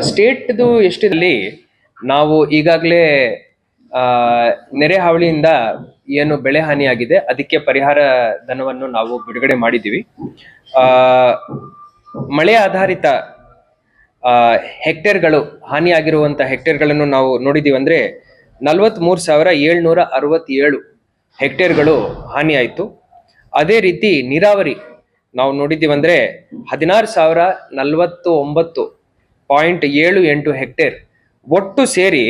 ಸ್ಟೇಟ್ದು ಎಷ್ಟಿದಲ್ಲಿ ನಾವು ಈಗಾಗಲೇ ನೆರೆ ಹಾವಳಿಯಿಂದ ಏನು ಬೆಳೆ ಹಾನಿಯಾಗಿದೆ ಅದಕ್ಕೆ ಪರಿಹಾರ ಧನವನ್ನು ನಾವು ಬಿಡುಗಡೆ ಮಾಡಿದ್ದೀವಿ. ಮಳೆ ಆಧಾರಿತ ಹೆಕ್ಟೇರ್ಗಳು ಹಾನಿಯಾಗಿರುವಂಥ ಹೆಕ್ಟೇರ್ಗಳನ್ನು ನಾವು ನೋಡಿದ್ದೀವಿ. ಅಂದರೆ 43,767 ಹೆಕ್ಟೇರ್ಗಳು ಹಾನಿಯಾಯಿತು. ಅದೇ ರೀತಿ ನೀರಾವರಿ ನಾವು ನೋಡಿದ್ದೀವಿ ಅಂದರೆ 16,049.78 ಹೆಕ್ಟೇರ್, ಒಟ್ಟು ಸೇರಿ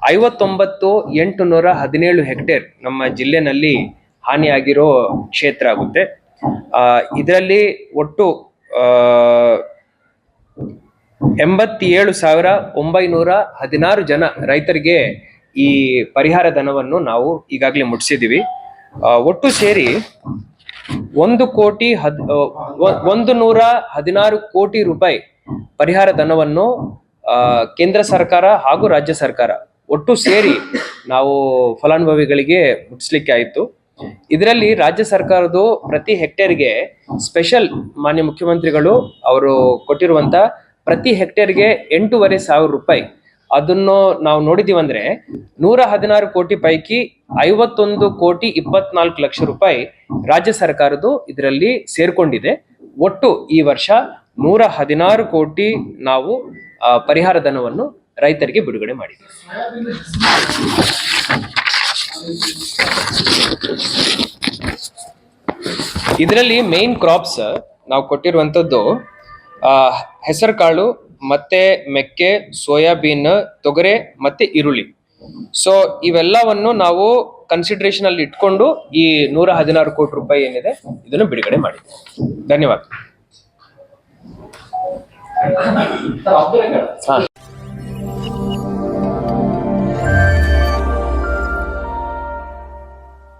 59,817 ಹೆಕ್ಟೇರ್ ನಮ್ಮ ಜಿಲ್ಲೆನಲ್ಲಿ ಹಾನಿಯಾಗಿರೋ ಕ್ಷೇತ್ರ ಆಗುತ್ತೆ. ಇದರಲ್ಲಿ ಒಟ್ಟು 87,916 ಜನ ರೈತರಿಗೆ ಈ ಪರಿಹಾರ ಧನವನ್ನು ನಾವು ಈಗಾಗಲೇ ಮುಟ್ಟಿಸಿದ್ದೀವಿ. ಒಟ್ಟು ಸೇರಿ 1,116 ಕೋಟಿ ರೂಪಾಯಿ ಪರಿಹಾರ ಧನವನ್ನು ಕೇಂದ್ರ ಸರ್ಕಾರ ಹಾಗೂ ರಾಜ್ಯ ಸರ್ಕಾರ ಒಟ್ಟು ಸೇರಿ ನಾವು ಫಲಾನುಭವಿಗಳಿಗೆ ಮುಟ್ಟಿಸ್ಲಿಕ್ಕೆ ಆಯಿತು. ಇದರಲ್ಲಿ ರಾಜ್ಯ ಸರ್ಕಾರದ್ದು ಪ್ರತಿ ಹೆಕ್ಟೇರ್ಗೆ ಸ್ಪೆಷಲ್ ಮಾನ್ಯ ಮುಖ್ಯಮಂತ್ರಿಗಳು ಅವರು ಕೊಟ್ಟಿರುವಂತ ಪ್ರತಿ ಹೆಕ್ಟೇರ್ಗೆ 8,500 ರೂಪಾಯಿ, ಅದನ್ನು ನಾವು ನೋಡಿದೀವಿ. ಅಂದ್ರೆ 116 ಕೋಟಿ ಪೈಕಿ 51,24 ಲಕ್ಷ ರೂಪಾಯಿ ರಾಜ್ಯ ಸರ್ಕಾರದ್ದು ಇದರಲ್ಲಿ ಸೇರ್ಕೊಂಡಿದೆ. ಒಟ್ಟು ಈ ವರ್ಷ 116 ಕೋಟಿ ನಾವು ಪರಿಹಾರ ಧನವನ್ನು ರೈತರಿಗೆ ಬಿಡುಗಡೆ ಮಾಡಿದ್ದೀವಿ. ಇದರಲ್ಲಿ ಮೇನ್ ಕ್ರಾಪ್ಸ್ ನಾವು ಕೊಟ್ಟಿರುವಂತದ್ದು ಹೆಸರು ಕಾಳು ಮತ್ತೆ ಮೆಕ್ಕೆ, ಸೋಯಾಬೀನ್, ತೊಗರೆ ಮತ್ತೆ ಈರುಳ್ಳಿ. ಸೊ ಇವೆಲ್ಲವನ್ನು ನಾವು ಕನ್ಸಿಡರೇಷನ್ ಅಲ್ಲಿ ಇಟ್ಕೊಂಡು ಈ 116 ಕೋಟಿ ರೂಪಾಯಿ ಏನಿದೆ ಇದನ್ನು ಬಿಡುಗಡೆ ಮಾಡಿದ್ದೀವಿ. ಧನ್ಯವಾದ.